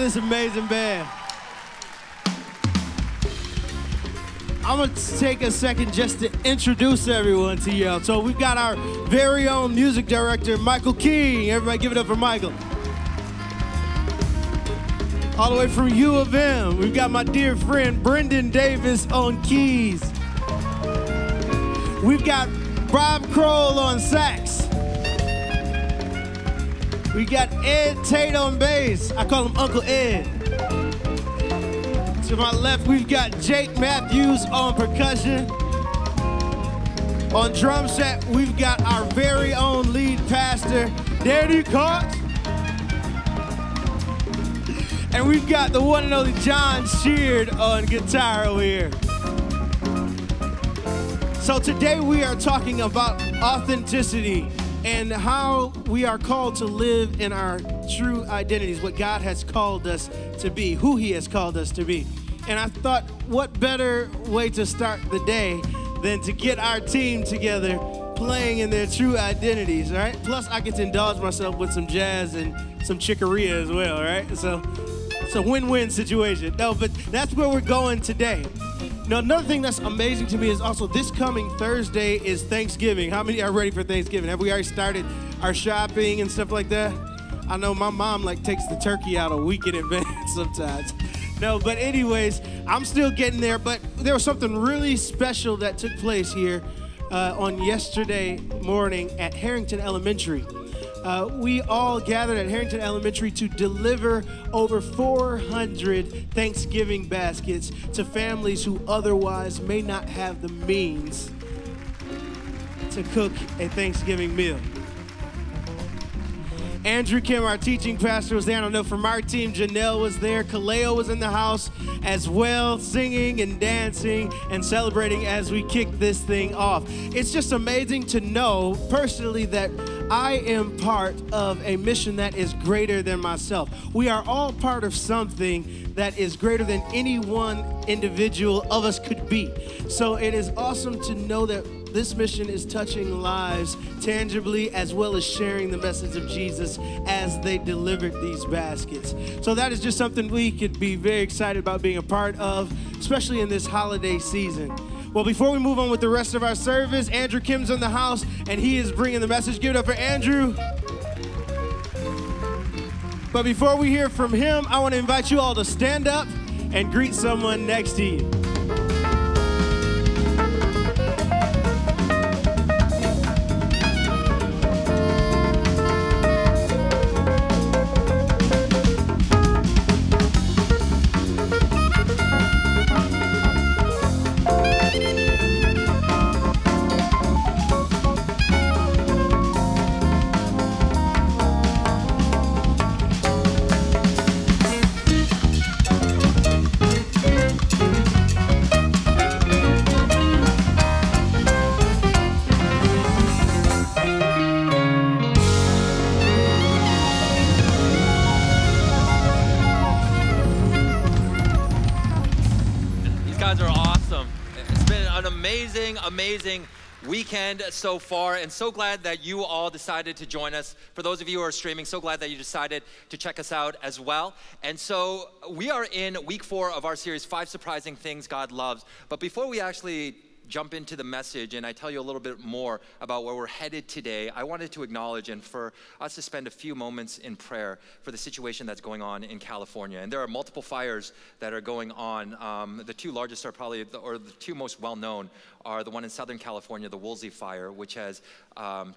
this amazing band. I'm gonna take a second just to introduce everyone to y'all. So we've got our very own music director, Michael King. Everybody give it up for Michael. All the way from U of M, we've got my dear friend, Brendan Davis on keys. We've got Bob Kroll on sax. We got Ed Tate on bass. I call him Uncle Ed. To my left, we've got Jake Matthews on percussion. On drum set, we've got our very own lead pastor, Danny Cox. And we've got the one and only John Sheard on guitar over here. So today we are talking about authenticity and how we are called to live in our true identities, what God has called us to be, who He has called us to be. And I thought, what better way to start the day than to get our team together playing in their true identities, right? Plus, I get to indulge myself with some jazz and some chicoria as well, right? So it's a win-win situation. No, but that's where we're going today. Now, another thing that's amazing to me is also this coming Thursday is Thanksgiving. How many are ready for Thanksgiving? Have we already started our shopping and stuff like that? I know my mom takes the turkey out a week in advance sometimes. No, but anyways, I'm still getting there, but there was something really special that took place here on yesterday morning at Harrington Elementary. We all gathered at Harrington Elementary to deliver over 400 Thanksgiving baskets to families who otherwise may not have the means to cook a Thanksgiving meal. Andrew Kim, our teaching pastor, was there. I don't know, from our team, Janelle was there. Kaleo was in the house as well, singing and dancing and celebrating as we kick this thing off. It's just amazing to know personally that I am part of a mission that is greater than myself. We are all part of something that is greater than any one individual of us could be. So it is awesome to know that this mission is touching lives tangibly as well as sharing the message of Jesus as they delivered these baskets. So that is just something we could be very excited about being a part of, especially in this holiday season. Well, before we move on with the rest of our service, Andrew Kim's in the house and he is bringing the message. Give it up for Andrew. But before we hear from him, I want to invite you all to stand up and greet someone next to you. Amazing weekend so far, and so glad that you all decided to join us. For those of you who are streaming, so glad that you decided to check us out as well. And so we are in week 4 of our series, 5 Surprising Things God Loves. But before we actually jump into the message and I tell you a little bit more about where we're headed today, I wanted to acknowledge and for us to spend a few moments in prayer for the situation that's going on in California. And there are multiple fires that are going on. The 2 largest are probably, or the 2 most well-known are the one in Southern California, the Woolsey Fire, which has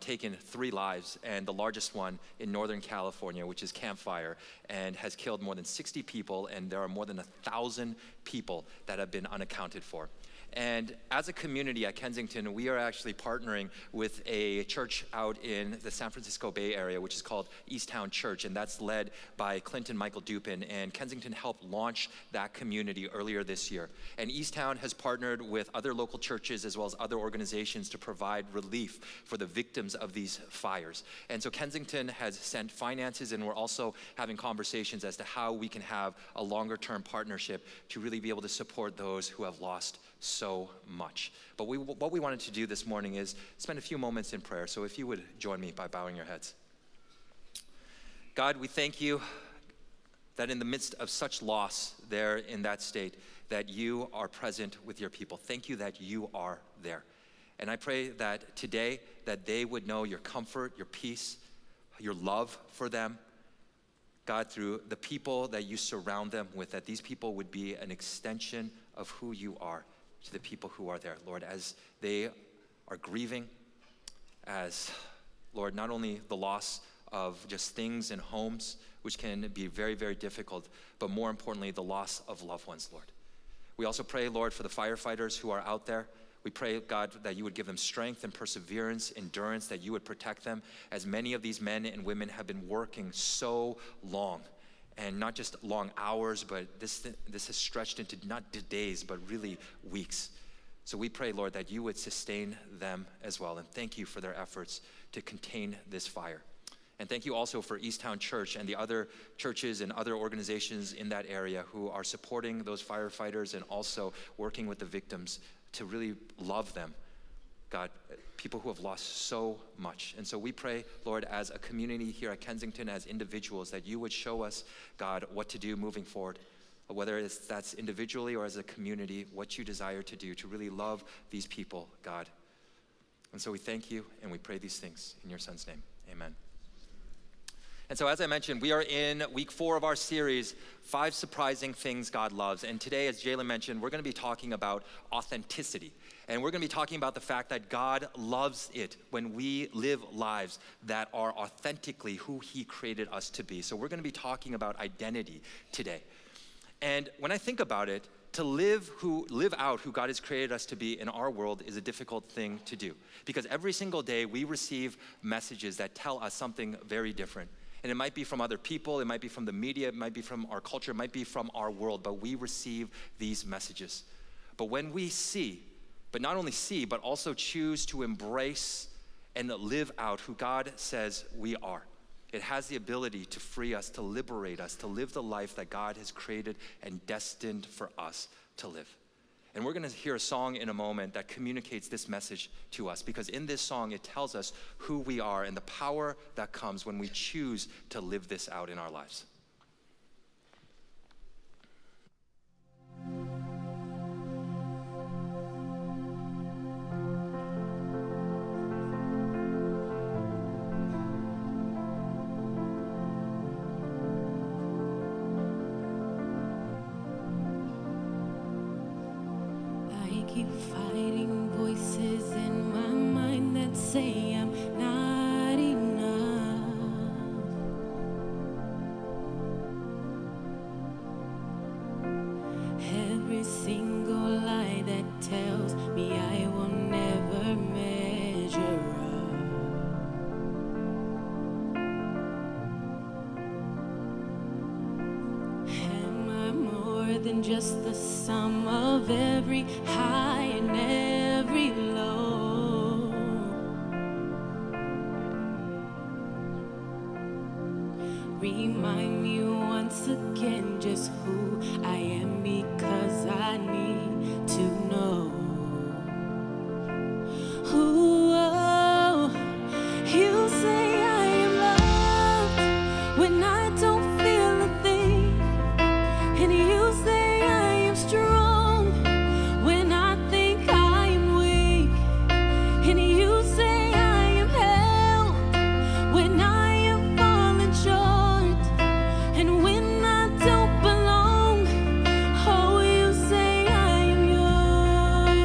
taken 3 lives, and the largest one in Northern California, which is Camp Fire, and has killed more than 60 people, and there are more than 1,000 people that have been unaccounted for. And as a community at Kensington, we are actually partnering with a church out in the San Francisco Bay Area, which is called Easttown Church, and that's led by Clinton Michael Dupin. And Kensington helped launch that community earlier this year. And Easttown has partnered with other local churches as well as other organizations to provide relief for the victims of these fires. And so Kensington has sent finances, and we're also having conversations as to how we can have a longer-term partnership to really be able to support those who have lost so much. But what we wanted to do this morning is spend a few moments in prayer. So if you would join me by bowing your heads. God, we thank you that in the midst of such loss there in that state, that you are present with your people. Thank you that you are there. And I pray that today that they would know your comfort, your peace, your love for them. God, through the people that you surround them with, that these people would be an extension of who you are to the people who are there. Lord, as they are grieving, as, Lord, not only the loss of just things and homes, which can be very, very difficult, but more importantly, the loss of loved ones, Lord. We also pray, Lord, for the firefighters who are out there. We pray, God, that you would give them strength and perseverance, endurance, that you would protect them, as many of these men and women have been working so long, and not just long hours, but this has stretched into not days, but really weeks. So we pray, Lord, that you would sustain them as well, and thank you for their efforts to contain this fire. And thank you also for Easttown Church and the other churches and other organizations in that area who are supporting those firefighters and also working with the victims to really love them. God, people who have lost so much. And so we pray, Lord, as a community here at Kensington, as individuals, that you would show us, God, what to do moving forward, whether that's individually or as a community, what you desire to do to really love these people, God. And so we thank you and we pray these things in your Son's name. Amen. And so as I mentioned, we are in week 4 of our series, 5 Surprising Things God Loves. And today, as Jalen mentioned, we're going to be talking about authenticity. And we're going to be talking about the fact that God loves it when we live lives that are authentically who he created us to be. So we're going to be talking about identity today. And when I think about it, to live out who God has created us to be in our world is a difficult thing to do. Because every single day we receive messages that tell us something very different. And it might be from other people, it might be from the media, it might be from our culture, it might be from our world, but we receive these messages. But when we see, but not only see, but also choose to embrace and live out who God says we are, it has the ability to free us, to liberate us, to live the life that God has created and destined for us to live. And we're going to hear a song in a moment that communicates this message to us, because in this song, it tells us who we are and the power that comes when we choose to live this out in our lives. Keep fighting voices in my mind that say I'm not enough. Every single lie that tells me I will never measure up. Am I more than just the sum of every high and every low? Remind me once again just who I am, because I need to know. You say I am loved when I don't feel a thing, and you say I am strong when I think I am weak, and you say I am held when I am falling short, and when I don't belong, oh, you say I am yours.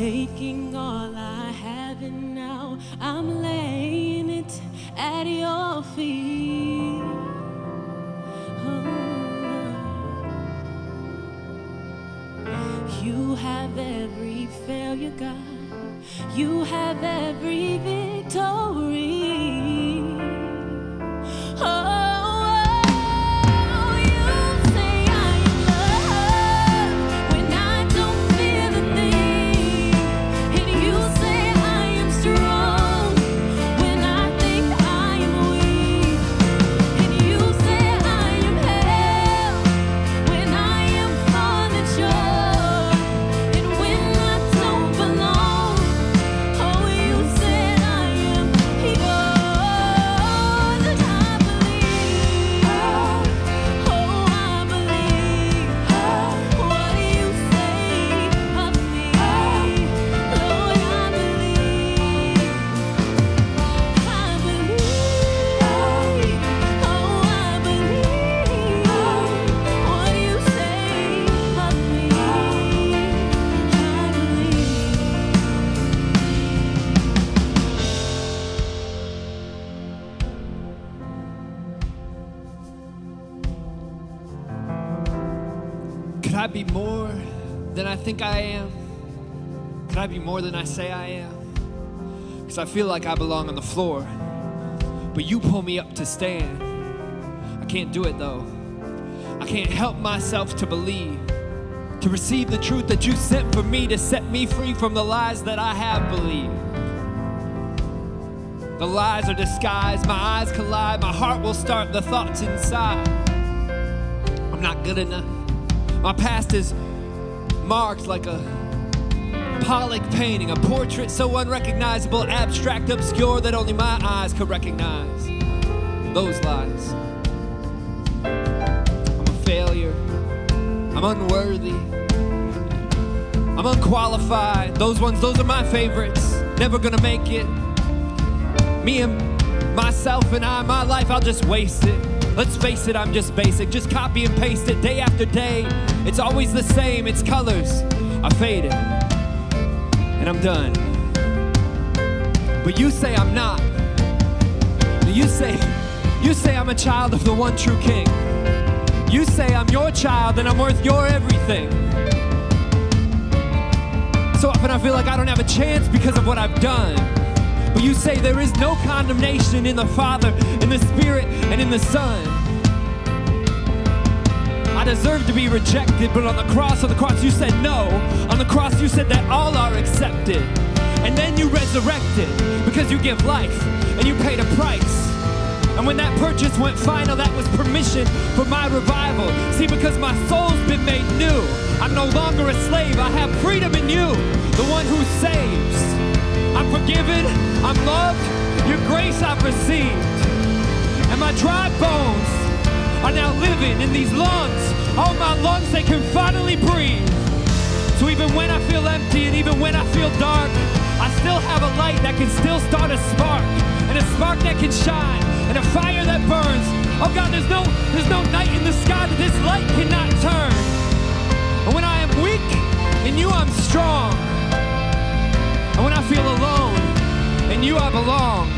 taking all I have and now I'm laying it at your feet. You have every failure, God. You have every victory. Could I be more than I think I am? Could I be more than I say I am? Because I feel like I belong on the floor, but you pull me up to stand. I can't do it though. I can't help myself to believe, to receive the truth that you sent for me to set me free from the lies that I have believed. The lies are disguised, my eyes collide, my heart will start the thoughts inside. I'm not good enough. My past is marked like a Pollock painting, a portrait so unrecognizable, abstract, obscure that only my eyes could recognize those lies. I'm a failure, I'm unworthy, I'm unqualified. Those are my favorites, never gonna make it. Me and myself and I, my life, I'll just waste it. Let's face it, I'm just basic, just copy and paste it day after day. It's always the same, its colors are faded, and I'm done. But you say I'm not. You say I'm a child of the one true King. You say I'm your child and I'm worth your everything. So often I feel like I don't have a chance because of what I've done. But you say there is no condemnation in the Father, in the Spirit, and in the Son. I deserve to be rejected, but on the cross you said no. On the cross you said that all are accepted. And then you resurrected because you give life and you paid a price. And when that purchase went final, that was permission for my revival. See, because my soul's been made new, I'm no longer a slave. I have freedom in you, the one who saves. I'm forgiven, I'm loved, your grace I've received. And my dry bones are now living in these lungs. Oh, my lungs, they can finally breathe. So even when I feel empty and even when I feel dark, I still have a light that can still start a spark, and a spark that can shine, and a fire that burns. Oh God, there's no night in the sky that this light cannot turn. And when I am weak, in you I'm strong. And when I feel alone, in you I belong.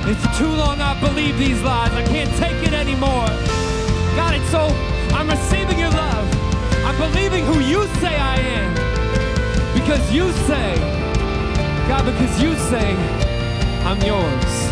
And for too long I've believed these lies. I can't take it anymore. God, and so I'm receiving your love. I'm believing who you say I am. Because you say, God, because you say I'm yours.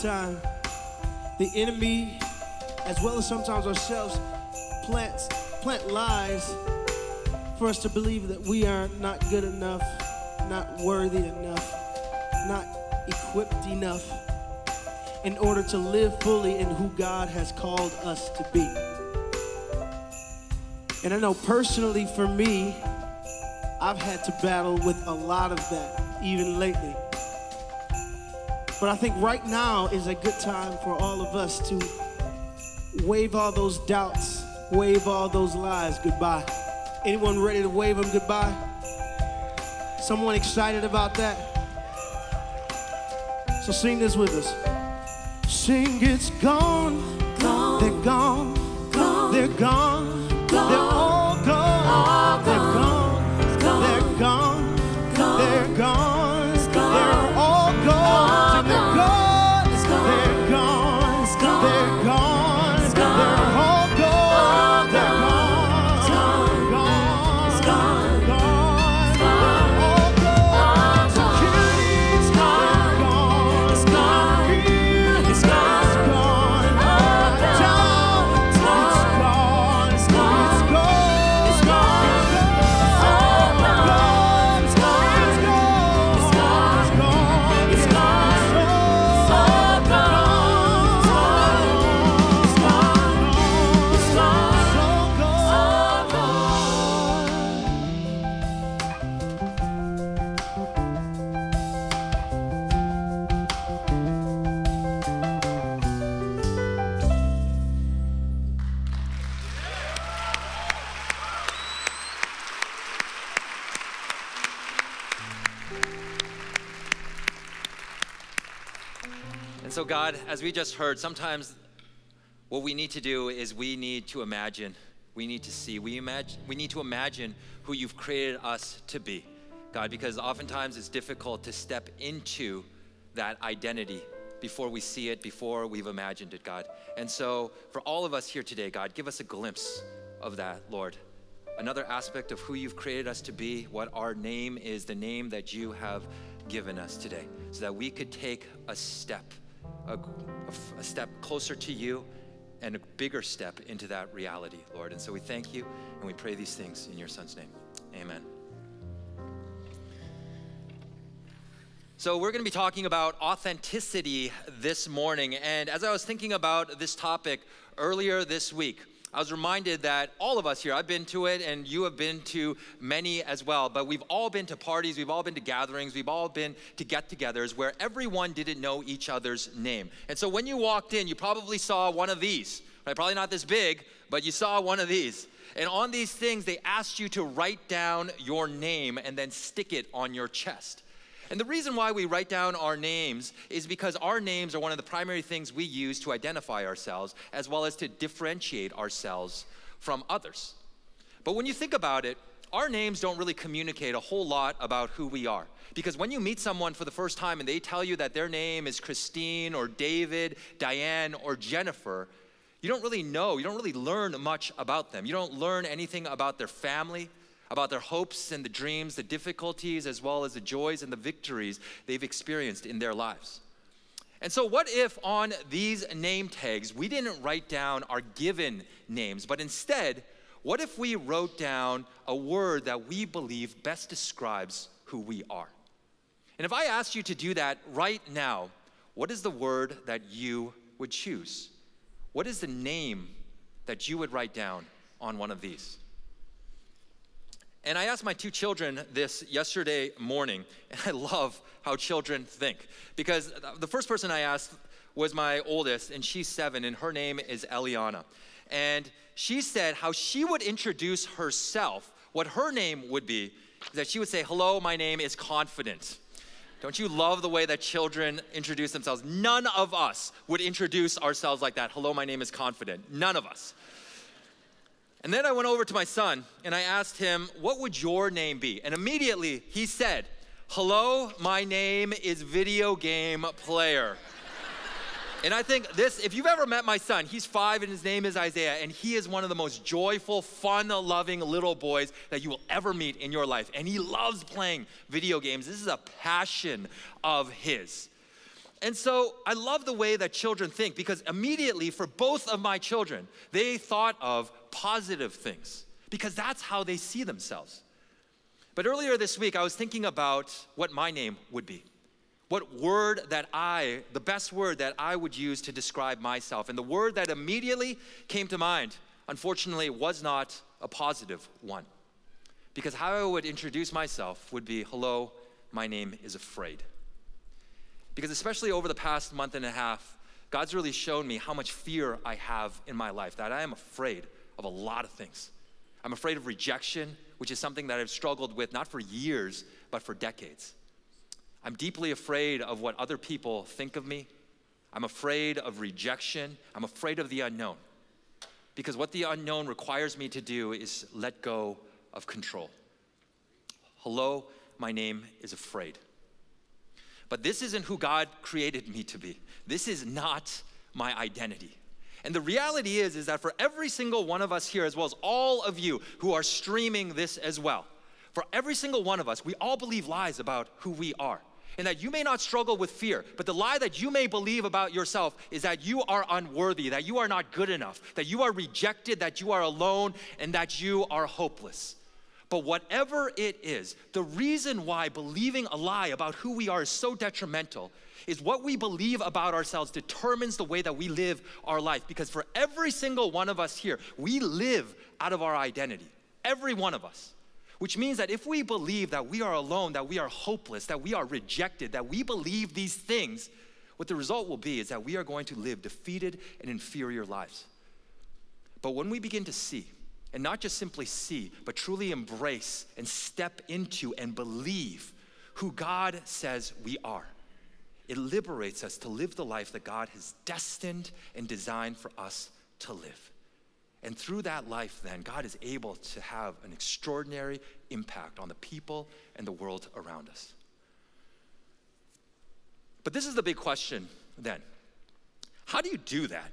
time, the enemy, as well as sometimes ourselves, plant lies for us to believe that we are not good enough, not worthy enough, not equipped enough in order to live fully in who God has called us to be. And I know personally for me, I've had to battle with a lot of that, even lately. But I think right now is a good time for all of us to wave all those doubts, wave all those lies goodbye. Anyone ready to wave them goodbye? Someone excited about that? So sing this with us. Sing, it's gone, Gone. they're gone, Gone. they're gone, Gone. they're all gone, All they're gone. gone, they're gone, Gone. they're gone, It's gone. they're all gone, All they're gone. gone, It's gone. they're gone, It's gone. they're gone, It's they're gone. all gone, All they're gone. It's gone, gone. It's gone. gone, It's gone. all gone, All so gone. kids, It's gone. they're gone, It's gone. fear, It's gone. it's gone, All gone. doubt, It's gone. it's It's gone. gone, it's gone, It's gone. All gone. It's gone. it's gone, It's gone. it's gone, It's gone. All gone. It's gone. It's gone. It's gone. All gone. And so, God, as we just heard, sometimes what we need to do is we need to imagine, we need to see, we need to imagine who you've created us to be, God, because oftentimes it's difficult to step into that identity before we see it, before we've imagined it, God. And so for all of us here today, God, give us a glimpse of that, Lord. Another aspect of who you've created us to be, what our name is, the name that you have given us today, so that we could take a step, a step closer to you and a bigger step into that reality, Lord. And so we thank you and we pray these things in your Son's name. Amen. So we're going to be talking about authenticity this morning. And as I was thinking about this topic earlier this week, I was reminded that all of us here, I've been to it and you have been to many as well, but we've all been to parties, we've all been to gatherings, we've all been to get-togethers where everyone didn't know each other's name. And so when you walked in, you probably saw one of these, right? Probably not this big, but you saw one of these. And on these things, they asked you to write down your name and then stick it on your chest. And the reason why we write down our names is because our names are one of the primary things we use to identify ourselves, as well as to differentiate ourselves from others. But when you think about it, our names don't really communicate a whole lot about who we are. Because when you meet someone for the first time and they tell you that their name is Christine or David, Diane, or Jennifer, you don't really know, you don't really learn much about them. You don't learn anything about their family, about their hopes and the dreams, the difficulties, as well as the joys and the victories they've experienced in their lives. And so what if on these name tags, we didn't write down our given names, but instead, what if we wrote down a word that we believe best describes who we are? And if I asked you to do that right now, what is the word that you would choose? What is the name that you would write down on one of these? And I asked my two children this yesterday morning, and I love how children think. Because the first person I asked was my oldest, and she's 7, and her name is Eliana. And she said how she would introduce herself, what her name would be, is that she would say, "Hello, my name is Confident." Don't you love the way that children introduce themselves? None of us would introduce ourselves like that. "Hello, my name is Confident." None of us. And then I went over to my son and I asked him, "What would your name be?" And immediately he said, "Hello, my name is Video Game Player." And I think this, if you've ever met my son, he's 5 and his name is Isaiah, and he is one of the most joyful, fun-loving little boys that you will ever meet in your life. And he loves playing video games. This is a passion of his. And so I love the way that children think, because immediately for both of my children, they thought of positive things because that's how they see themselves. But earlier this week, I was thinking about what my name would be. What word the best word that I would use to describe myself. And the word that immediately came to mind, unfortunately, was not a positive one. Because how I would introduce myself would be, hello, my name is afraid. Because especially over the past month and a half, God's really shown me how much fear I have in my life, that I am afraid of a lot of things. I'm afraid of rejection, which is something that I've struggled with not for years, but for decades. I'm deeply afraid of what other people think of me. I'm afraid of rejection. I'm afraid of the unknown. Because what the unknown requires me to do is let go of control. Hello, my name is afraid. But this isn't who God created me to be. This is not my identity. And the reality is that for every single one of us here, as well as all of you who are streaming this as well, for every single one of us, we all believe lies about who we are. And that you may not struggle with fear, but the lie that you may believe about yourself is that you are unworthy, that you are not good enough, that you are rejected, that you are alone, and that you are hopeless. But whatever it is, the reason why believing a lie about who we are is so detrimental is what we believe about ourselves determines the way that we live our life. Because for every single one of us here, we live out of our identity. Every one of us. Which means that if we believe that we are alone, that we are hopeless, that we are rejected, that we believe these things, what the result will be is that we are going to live defeated and inferior lives. But when we begin to see, and not just simply see, but truly embrace and step into and believe who God says we are, it liberates us to live the life that God has destined and designed for us to live. And through that life then, God is able to have an extraordinary impact on the people and the world around us. But this is the big question then. How do you do that?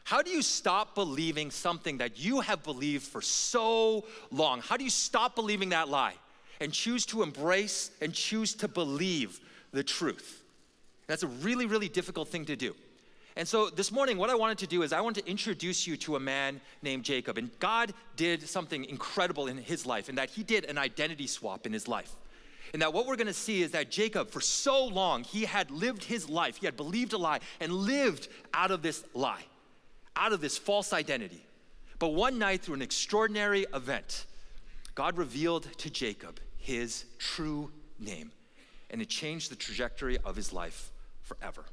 How do you stop believing something that you have believed for so long? How do you stop believing that lie and choose to embrace and choose to believe the truth? That's a really, really difficult thing to do. And so this morning, what I wanted to do is I wanted to introduce you to a man named Jacob. And God did something incredible in his life, in that he did an identity swap in his life. And that what we're gonna see is that Jacob, for so long, he had lived his life, he had believed a lie and lived out of this lie, out of this false identity. But one night, through an extraordinary event, God revealed to Jacob his true name, and it changed the trajectory of his life forever.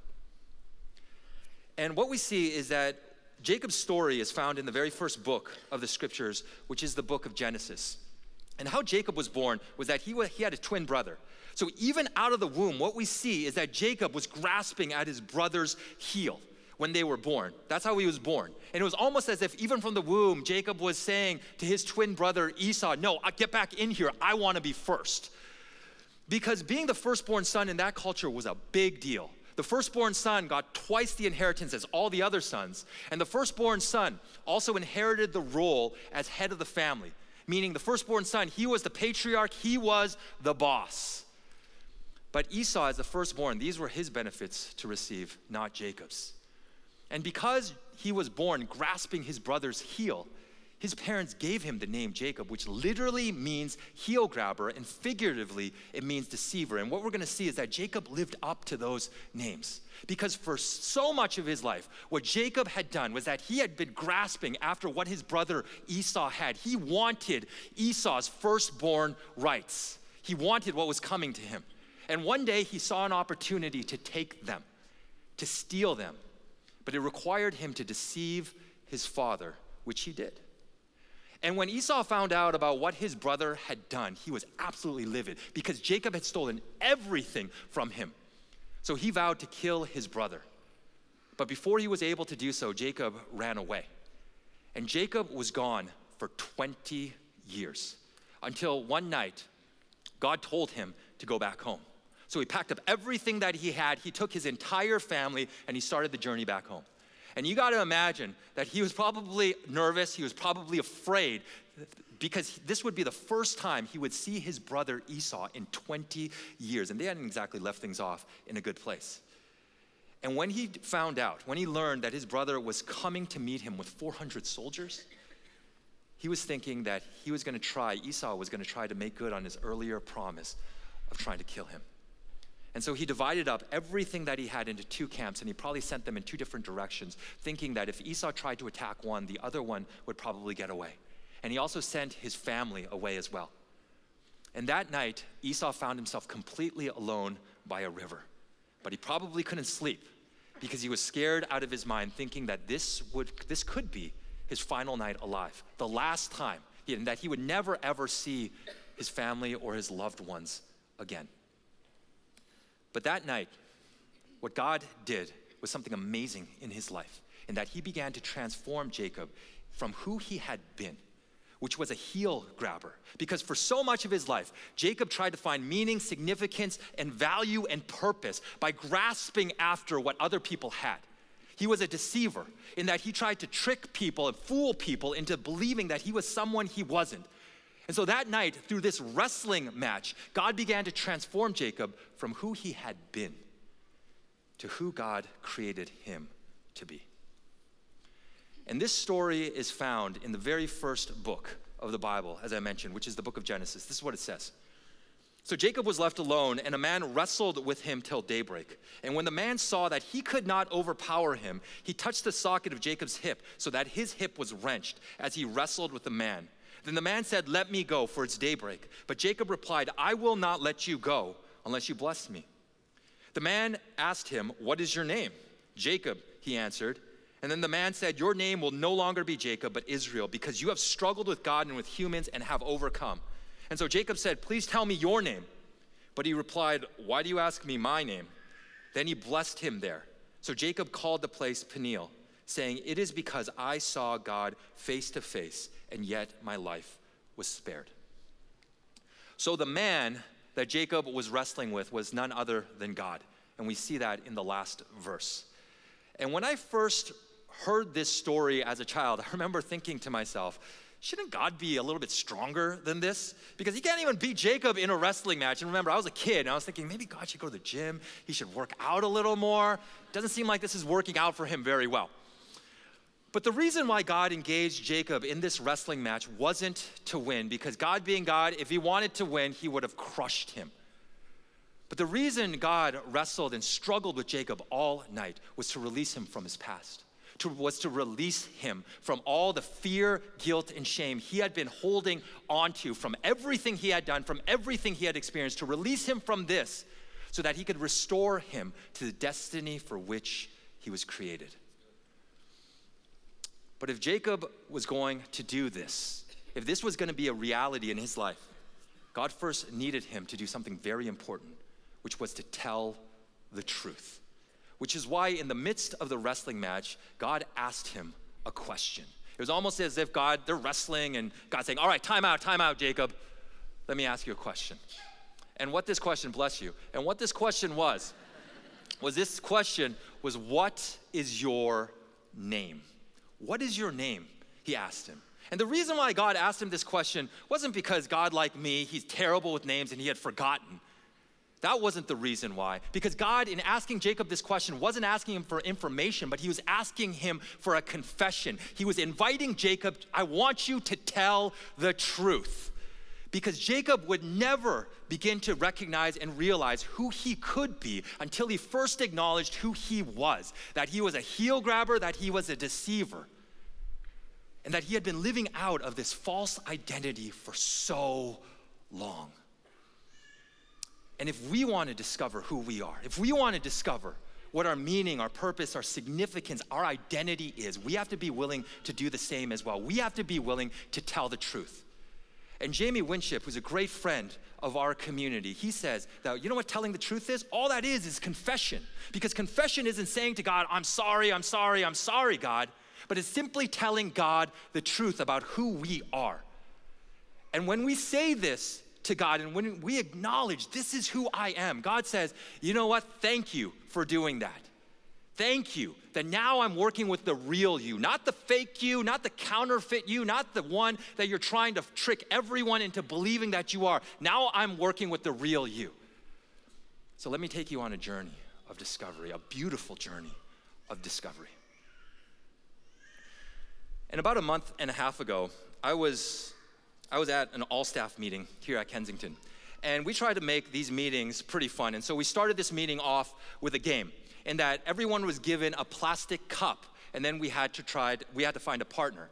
And what we see is that Jacob's story is found in the very first book of the scriptures, which is the book of Genesis. And how Jacob was born was that he had a twin brother. So even out of the womb, what we see is that Jacob was grasping at his brother's heel when they were born. That's how he was born. And it was almost as if even from the womb, Jacob was saying to his twin brother Esau, no, get back in here, I wanna be first. Because being the firstborn son in that culture was a big deal. The firstborn son got twice the inheritance as all the other sons. And the firstborn son also inherited the role as head of the family. Meaning the firstborn son, he was the patriarch, he was the boss. But Esau, as the firstborn, these were his benefits to receive, not Jacob's. And because he was born grasping his brother's heel, his parents gave him the name Jacob, which literally means heel grabber, and figuratively it means deceiver. And what we're gonna see is that Jacob lived up to those names. Because for so much of his life, what Jacob had done was that he had been grasping after what his brother Esau had. He wanted Esau's firstborn rights. He wanted what was coming to him. And one day he saw an opportunity to take them, to steal them. But it required him to deceive his father, which he did. And when Esau found out about what his brother had done, he was absolutely livid because Jacob had stolen everything from him. So he vowed to kill his brother. But before he was able to do so, Jacob ran away. And Jacob was gone for 20 years until one night, God told him to go back home. So he packed up everything that he had, he took his entire family, and he started the journey back home. And you got to imagine that he was probably nervous, he was probably afraid, because this would be the first time he would see his brother Esau in 20 years. And they hadn't exactly left things off in a good place. And when he found out, when he learned that his brother was coming to meet him with 400 soldiers, he was thinking that Esau was going to try to make good on his earlier promise of trying to kill him. And so he divided up everything that he had into 2 camps, and he probably sent them in 2 different directions, thinking that if Esau tried to attack one, the other one would probably get away. And he also sent his family away as well. And that night, Esau found himself completely alone by a river. But he probably couldn't sleep because he was scared out of his mind, thinking that this could be his final night alive, the last time, and that he would never ever see his family or his loved ones again. But that night, what God did was something amazing in his life, in that he began to transform Jacob from who he had been, which was a heel grabber. Because for so much of his life, Jacob tried to find meaning, significance, and value and purpose by grasping after what other people had. He was a deceiver in that he tried to trick people and fool people into believing that he was someone he wasn't. And so that night, through this wrestling match, God began to transform Jacob from who he had been to who God created him to be. And this story is found in the very first book of the Bible, as I mentioned, which is the book of Genesis. This is what it says. So Jacob was left alone, and a man wrestled with him till daybreak. And when the man saw that he could not overpower him, he touched the socket of Jacob's hip, so that his hip was wrenched as he wrestled with the man. Then the man said, "Let me go, for it's daybreak." But Jacob replied, "I will not let you go unless you bless me." The man asked him, "What is your name?" "Jacob," he answered. And then the man said, "Your name will no longer be Jacob, but Israel, because you have struggled with God and with humans and have overcome." And so Jacob said, "Please tell me your name." But he replied, "Why do you ask me my name?" Then he blessed him there. So Jacob called the place Peniel, saying, "It is because I saw God face to face, and yet my life was spared." So the man that Jacob was wrestling with was none other than God. And we see that in the last verse. And when I first heard this story as a child, I remember thinking to myself, shouldn't God be a little bit stronger than this? Because he can't even beat Jacob in a wrestling match. And remember, I was a kid, and I was thinking, maybe God should go to the gym. He should work out a little more. Doesn't seem like this is working out for him very well. But the reason why God engaged Jacob in this wrestling match wasn't to win, because God being God, if he wanted to win, he would have crushed him. But the reason God wrestled and struggled with Jacob all night was to release him from his past. Was to release him from all the fear, guilt, and shame he had been holding onto from everything he had done, from everything he had experienced, to release him from this so that he could restore him to the destiny for which he was created. But if Jacob was going to do this, if this was going to be a reality in his life, God first needed him to do something very important, which was to tell the truth. Which is why in the midst of the wrestling match, God asked him a question. It was almost as if they're wrestling and God's saying, "All right, time out, Jacob. Let me ask you a question." And what this question, bless you, and what this question was what is your name? What is your name? He asked him. And the reason why God asked him this question wasn't because God, like me, he's terrible with names and he had forgotten. That wasn't the reason why. Because God, in asking Jacob this question, wasn't asking him for information, but he was asking him for a confession. He was inviting Jacob, I want you to tell the truth. Because Jacob would never begin to recognize and realize who he could be until he first acknowledged who he was. That he was a heel grabber, that he was a deceiver. And that he had been living out of this false identity for so long. And if we want to discover who we are, if we want to discover what our meaning, our purpose, our significance, our identity is, we have to be willing to do the same as well. We have to be willing to tell the truth. And Jamie Winship, who's a great friend of our community, he says that, you know what telling the truth is? All that is confession. Because confession isn't saying to God, I'm sorry, God. But it's simply telling God the truth about who we are. And when we say this to God and when we acknowledge this is who I am, God says, you know what? Thank you for doing that. Thank you that now I'm working with the real you, not the fake you, not the counterfeit you, not the one that you're trying to trick everyone into believing that you are. Now I'm working with the real you. So let me take you on a journey of discovery, a beautiful journey of discovery. And about a month and a half ago, I was at an all-staff meeting here at Kensington. And we tried to make these meetings pretty fun. And so we started this meeting off with a game in that everyone was given a plastic cup, and then we had to find a partner.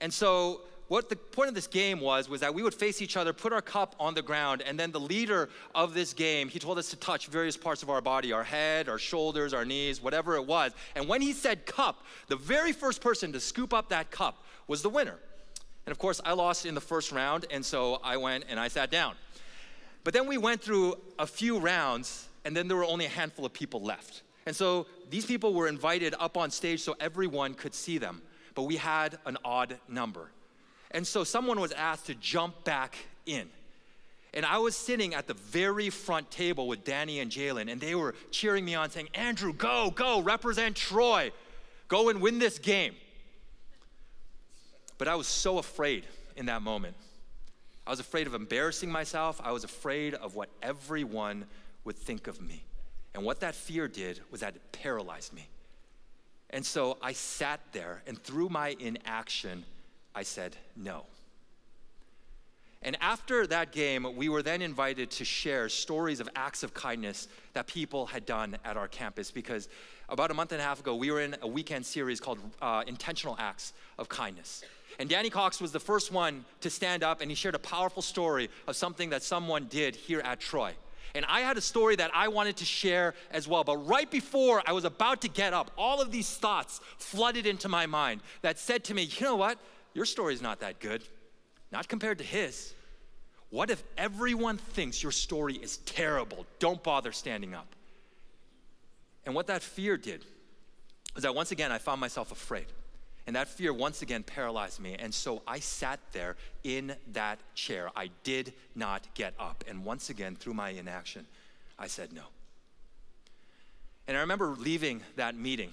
And so what the point of this game was that we would face each other, put our cup on the ground, and then the leader of this game, he told us to touch various parts of our body, our head, our shoulders, our knees, whatever it was. And when he said cup, the very first person to scoop up that cup was the winner. And of course, I lost in the first round, and so I went and I sat down. But then we went through a few rounds, and then there were only a handful of people left. And so these people were invited up on stage so everyone could see them. But we had an odd number. And so someone was asked to jump back in. And I was sitting at the very front table with Danny and Jalen, and they were cheering me on, saying, Andrew, go, represent Troy. Go and win this game. But I was so afraid in that moment. I was afraid of embarrassing myself. I was afraid of what everyone would think of me. And what that fear did was that it paralyzed me. And so I sat there, and through my inaction, I said no. And after that game, we were then invited to share stories of acts of kindness that people had done at our campus, because about a month and a half ago, we were in a weekend series called Intentional Acts of Kindness. And Danny Cox was the first one to stand up, and he shared a powerful story of something that someone did here at Troy. And I had a story that I wanted to share as well. But right before I was about to get up, all of these thoughts flooded into my mind that said to me, you know what? Your story's not that good, not compared to his. What if everyone thinks your story is terrible? Don't bother standing up. And what that fear did was that once again, I found myself afraid. And that fear once again paralyzed me. And so I sat there in that chair. I did not get up. And once again, through my inaction, I said no. And I remember leaving that meeting,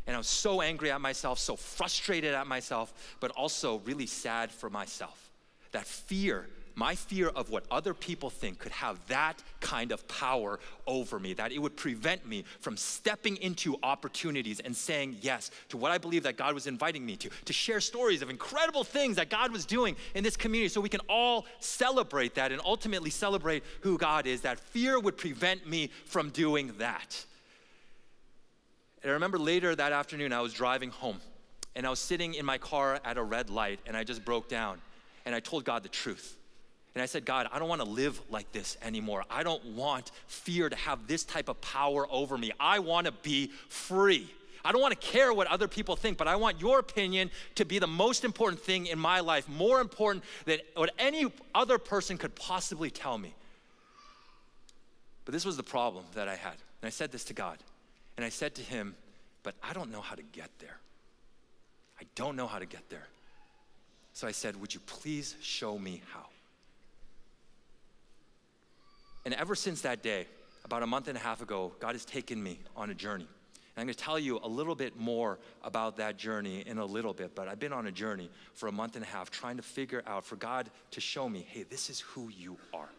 and I was so angry at myself, so frustrated at myself, but also really sad for myself. That fear, my fear of what other people think, could have that kind of power over me, that it would prevent me from stepping into opportunities and saying yes to what I believe that God was inviting me to share stories of incredible things that God was doing in this community so we can all celebrate that and ultimately celebrate who God is. That fear would prevent me from doing that. And I remember later that afternoon, I was driving home, and I was sitting in my car at a red light, and I just broke down, and I told God the truth. And I said, God, I don't want to live like this anymore. I don't want fear to have this type of power over me. I want to be free. I don't want to care what other people think, but I want your opinion to be the most important thing in my life, more important than what any other person could possibly tell me. But this was the problem that I had. And I said this to God. And I said to him, but I don't know how to get there. I don't know how to get there. So I said, would you please show me how? And ever since that day, about a month and a half ago, God has taken me on a journey. And I'm going to tell you a little bit more about that journey in a little bit, but I've been on a journey for a month and a half trying to figure out, for God to show me, hey, this is who you are.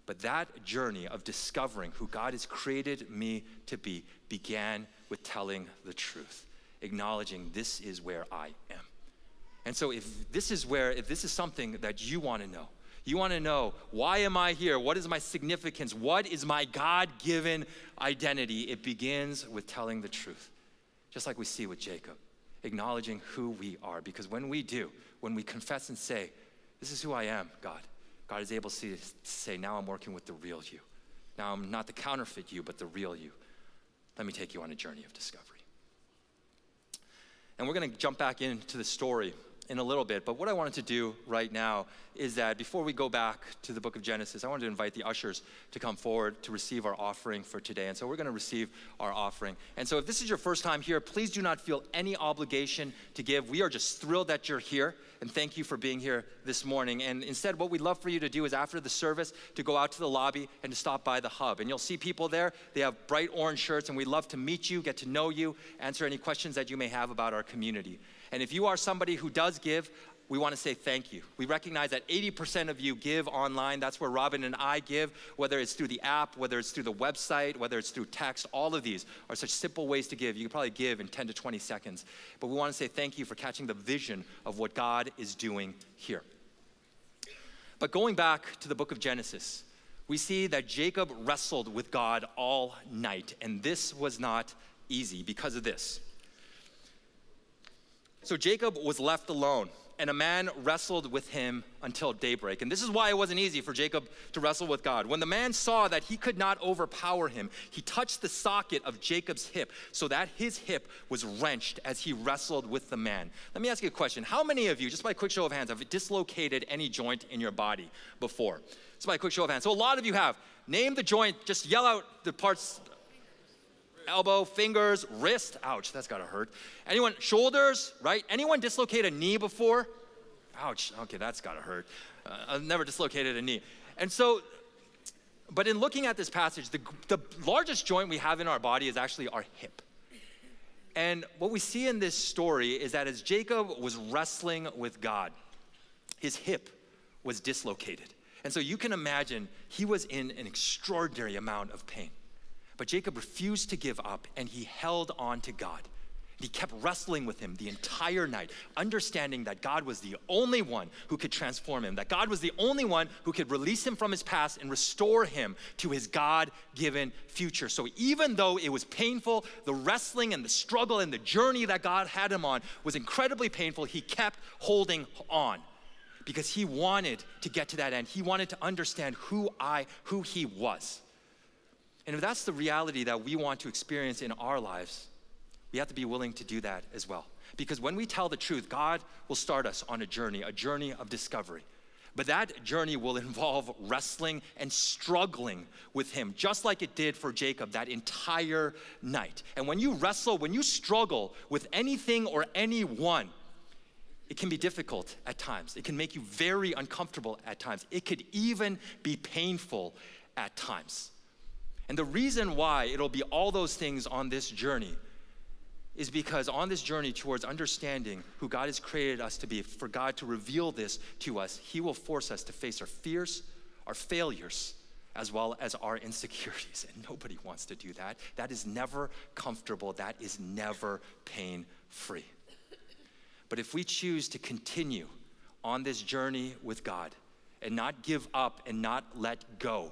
But that journey of discovering who God has created me to be began with telling the truth, acknowledging this is where I am. And so if this is something that you want to know, you want to know, why am I here? What is my significance? What is my God-given identity? It begins with telling the truth, just like we see with Jacob, acknowledging who we are. Because when we do, when we confess and say, this is who I am, God is able to say, now I'm working with the real you. Now I'm not the counterfeit you, but the real you. Let me take you on a journey of discovery. And we're going to jump back into the story in a little bit, but what I wanted to do right now is that before we go back to the book of Genesis, I wanted to invite the ushers to come forward to receive our offering for today. And so we're going to receive our offering. And so if this is your first time here, please do not feel any obligation to give. We are just thrilled that you're here, and thank you for being here this morning. And instead, what we'd love for you to do is after the service to go out to the lobby and to stop by the hub. And you'll see people there. They have bright orange shirts, and we'd love to meet you, get to know you, answer any questions that you may have about our community. And if you are somebody who does give, we want to say thank you. We recognize that 80% of you give online. That's where Robin and I give, whether it's through the app, whether it's through the website, whether it's through text. All of these are such simple ways to give. You can probably give in 10 to 20 seconds. But we want to say thank you for catching the vision of what God is doing here. But going back to the book of Genesis, we see that Jacob wrestled with God all night, and this was not easy because of this. So Jacob was left alone, and a man wrestled with him until daybreak. And this is why it wasn't easy for Jacob to wrestle with God. When the man saw that he could not overpower him, he touched the socket of Jacob's hip so that his hip was wrenched as he wrestled with the man. Let me ask you a question. How many of you, just by a quick show of hands, have dislocated any joint in your body before? Just by a quick show of hands. So a lot of you have. Name the joint, just yell out the parts. Elbow, fingers, wrist, ouch, that's gotta hurt. Anyone, shoulders, right? Anyone dislocate a knee before? Ouch, okay, that's gotta hurt. I've never dislocated a knee. And so, but in looking at this passage, the largest joint we have in our body is actually our hip. And what we see in this story is that as Jacob was wrestling with God, his hip was dislocated. And so you can imagine he was in an extraordinary amount of pain. But Jacob refused to give up, and he held on to God. He kept wrestling with him the entire night, understanding that God was the only one who could transform him, that God was the only one who could release him from his past and restore him to his God-given future. So even though it was painful, the wrestling and the struggle and the journey that God had him on was incredibly painful, he kept holding on because he wanted to get to that end. He wanted to understand who he was. And if that's the reality that we want to experience in our lives, we have to be willing to do that as well. Because when we tell the truth, God will start us on a journey of discovery. But that journey will involve wrestling and struggling with him, just like it did for Jacob that entire night. And when you wrestle, when you struggle with anything or anyone, it can be difficult at times. It can make you very uncomfortable at times. It could even be painful at times. And the reason why it'll be all those things on this journey is because on this journey towards understanding who God has created us to be, for God to reveal this to us, he will force us to face our fears, our failures, as well as our insecurities. And nobody wants to do that. That is never comfortable. That is never pain-free. But if we choose to continue on this journey with God and not give up and not let go,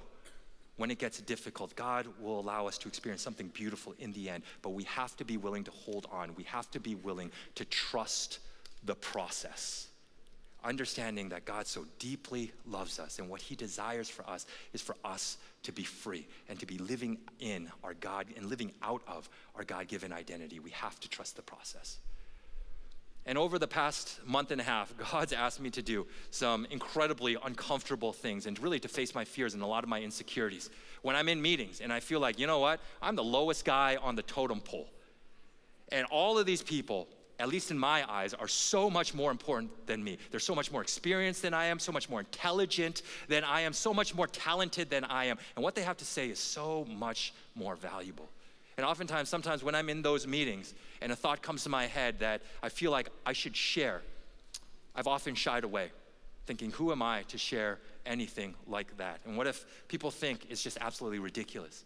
when it gets difficult, God will allow us to experience something beautiful in the end, but we have to be willing to hold on. We have to be willing to trust the process, understanding that God so deeply loves us, and what he desires for us is for us to be free and to be living in our God and living out of our God-given identity. We have to trust the process. And over the past month and a half, God's asked me to do some incredibly uncomfortable things and really to face my fears and a lot of my insecurities. When I'm in meetings and I feel like, you know what, I'm the lowest guy on the totem pole. And all of these people, at least in my eyes, are so much more important than me. They're so much more experienced than I am, so much more intelligent than I am, so much more talented than I am. And what they have to say is so much more valuable. And oftentimes, sometimes when I'm in those meetings and a thought comes to my head that I feel like I should share, I've often shied away, thinking, who am I to share anything like that? And what if people think it's just absolutely ridiculous?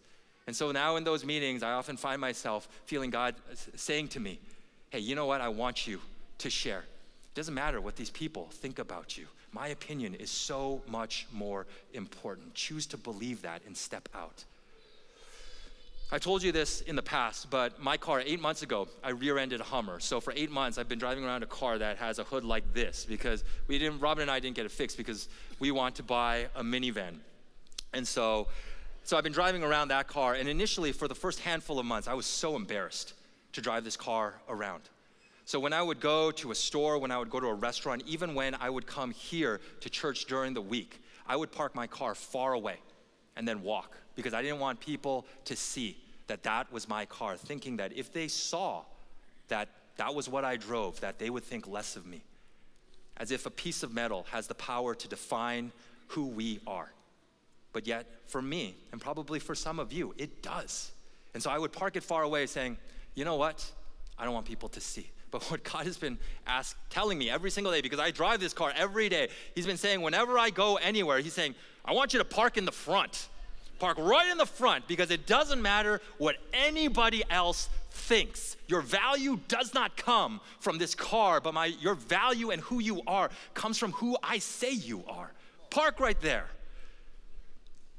And so now in those meetings, I often find myself feeling God saying to me, hey, you know what? I want you to share. It doesn't matter what these people think about you. My opinion is so much more important. Choose to believe that and step out. I told you this in the past, but my car, 8 months ago, I rear-ended a Hummer. So for 8 months, I've been driving around a car that has a hood like this because Robin and I didn't get it fixed because we want to buy a minivan. And so I've been driving around that car, and initially for the first handful of months, I was so embarrassed to drive this car around. So when I would go to a store, when I would go to a restaurant, even when I would come here to church during the week, I would park my car far away and then walk, because I didn't want people to see that that was my car, thinking that if they saw that that was what I drove, that they would think less of me. As if a piece of metal has the power to define who we are. But yet, for me, and probably for some of you, it does. And so I would park it far away saying, you know what? I don't want people to see. But what God has been telling me every single day, because I drive this car every day, he's been saying whenever I go anywhere, he's saying, I want you to park in the front. Park right in the front, because it doesn't matter what anybody else thinks. Your value does not come from this car, but your value and who you are comes from who I say you are. Park right there.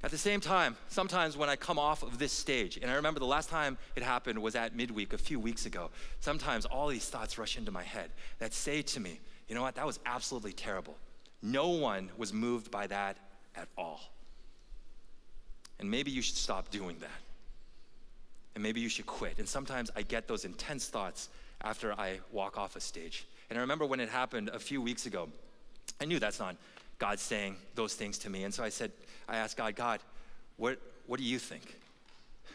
At the same time, sometimes when I come off of this stage, and I remember the last time it happened was at midweek a few weeks ago, sometimes all these thoughts rush into my head that say to me, you know what, that was absolutely terrible. No one was moved by that at all. And maybe you should stop doing that. And maybe you should quit. And sometimes I get those intense thoughts after I walk off a stage. And I remember when it happened a few weeks ago, I knew that's not God saying those things to me. And so I asked God, what do you think?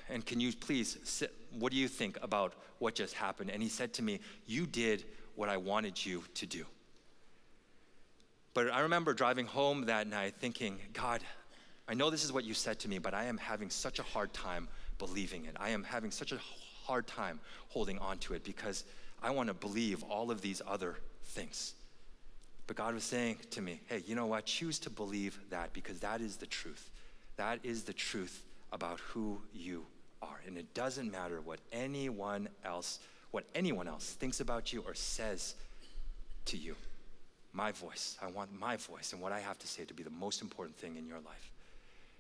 And can you please, what do you think about what just happened? And he said to me, you did what I wanted you to do. But I remember driving home that night thinking, God, I know this is what you said to me, but I am having such a hard time believing it. I am having such a hard time holding on to it because I want to believe all of these other things. But God was saying to me, hey, you know what? Choose to believe that, because that is the truth. That is the truth about who you are. And it doesn't matter what anyone else thinks about you or says to you. My voice, I want my voice and what I have to say to be the most important thing in your life.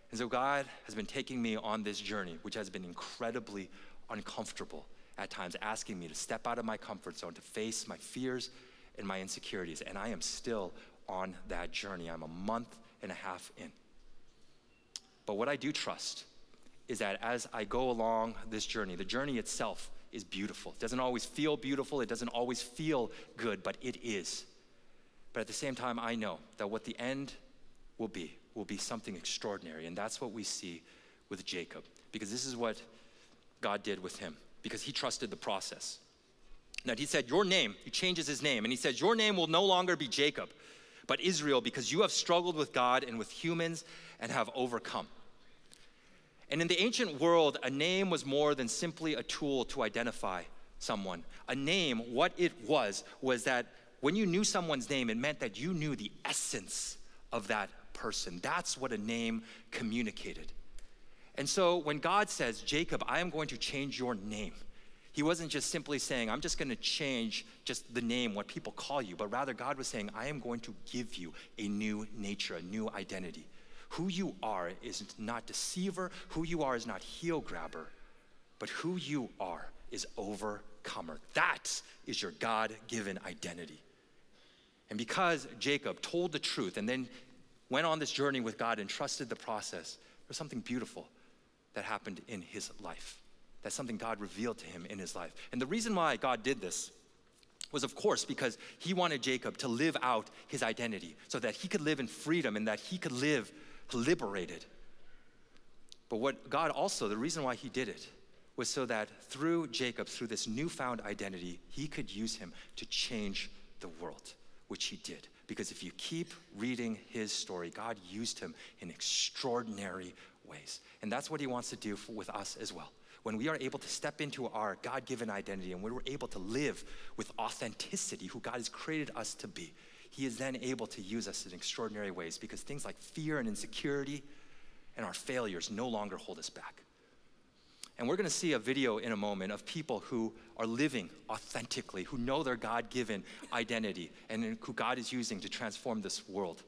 And so God has been taking me on this journey, which has been incredibly uncomfortable at times, asking me to step out of my comfort zone, to face my fears and my insecurities. And I am still on that journey. I'm a month and a half in. But what I do trust is that as I go along this journey, the journey itself is beautiful. It doesn't always feel beautiful. It doesn't always feel good, but it is. But at the same time, I know that what the end will be something extraordinary. And that's what we see with Jacob, because this is what God did with him, because he trusted the process. Now he said, your name, he changes his name, and he says, your name will no longer be Jacob, but Israel, because you have struggled with God and with humans and have overcome. And in the ancient world, a name was more than simply a tool to identify someone. A name, what it was that when you knew someone's name, it meant that you knew the essence of that person. That's what a name communicated. And so when God says, Jacob, I am going to change your name, he wasn't just simply saying, I'm just going to change just the name, what people call you, but rather God was saying, I am going to give you a new nature, a new identity. Who you are is not deceiver. Who you are is not heel grabber, but who you are is overcomer. That is your God-given identity. And because Jacob told the truth and then went on this journey with God and trusted the process, there was something beautiful that happened in his life. That's something God revealed to him in his life. And the reason why God did this was, of course, because he wanted Jacob to live out his identity so that he could live in freedom and that he could live liberated. But what God also, the reason why he did it was so that through Jacob, through this newfound identity, he could use him to change the world, which he did. Because if you keep reading his story, God used him in extraordinary ways. And that's what he wants to do with us as well. When we are able to step into our God-given identity and when we're able to live with authenticity, who God has created us to be, he is then able to use us in extraordinary ways, because things like fear and insecurity and our failures no longer hold us back. And we're gonna see a video in a moment of people who are living authentically, who know their God-given identity and who God is using to transform this world.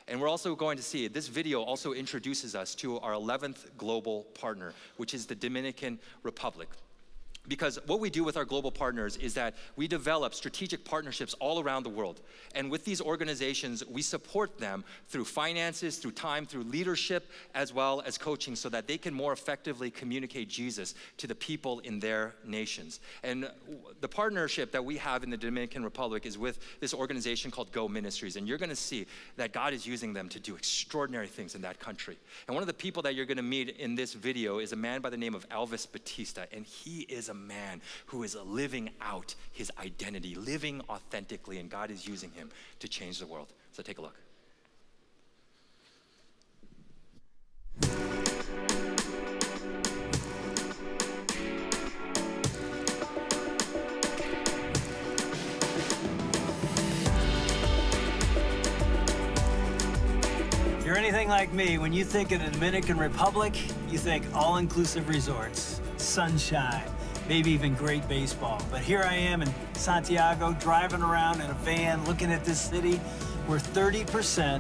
And we're also going to see, this video also introduces us to our 11th global partner, which is the Dominican Republic. Because what we do with our global partners is that we develop strategic partnerships all around the world. And with these organizations, we support them through finances, through time, through leadership, as well as coaching, so that they can more effectively communicate Jesus to the people in their nations. And the partnership that we have in the Dominican Republic is with this organization called Go Ministries. And you're gonna see that God is using them to do extraordinary things in that country. And one of the people that you're gonna meet in this video is a man by the name of Elvis Batista. And he is a man who is living out his identity, living authentically, and God is using him to change the world. So take a look. anything like me, when you think of the Dominican Republic, you think all-inclusive resorts, sunshine, maybe even great baseball. But here I am in Santiago, driving around in a van, looking at this city where 30%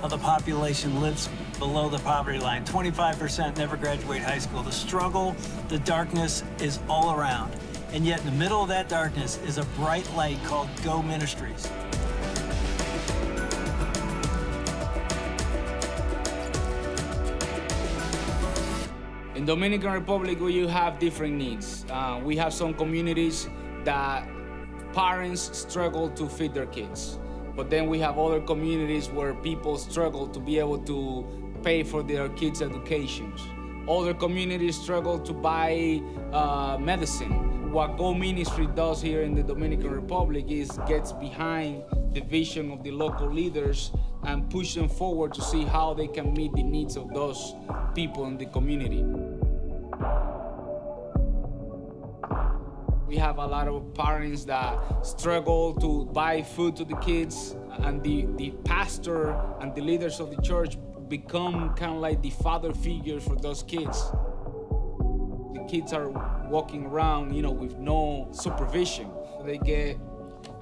of the population lives below the poverty line. 25% never graduate high school. The struggle, the darkness is all around. And yet in the middle of that darkness is a bright light called Go Ministries. In Dominican Republic, you have different needs. We have some communities that parents struggle to feed their kids. But then we have other communities where people struggle to be able to pay for their kids' educations. Other communities struggle to buy medicine. What Go Ministry does here in the Dominican Republic is gets behind the vision of the local leaders and push them forward to see how they can meet the needs of those people in the community. We have a lot of parents that struggle to buy food to the kids, and the pastor and the leaders of the church become kind of like the father figures for those kids. The kids are walking around, with no supervision. They get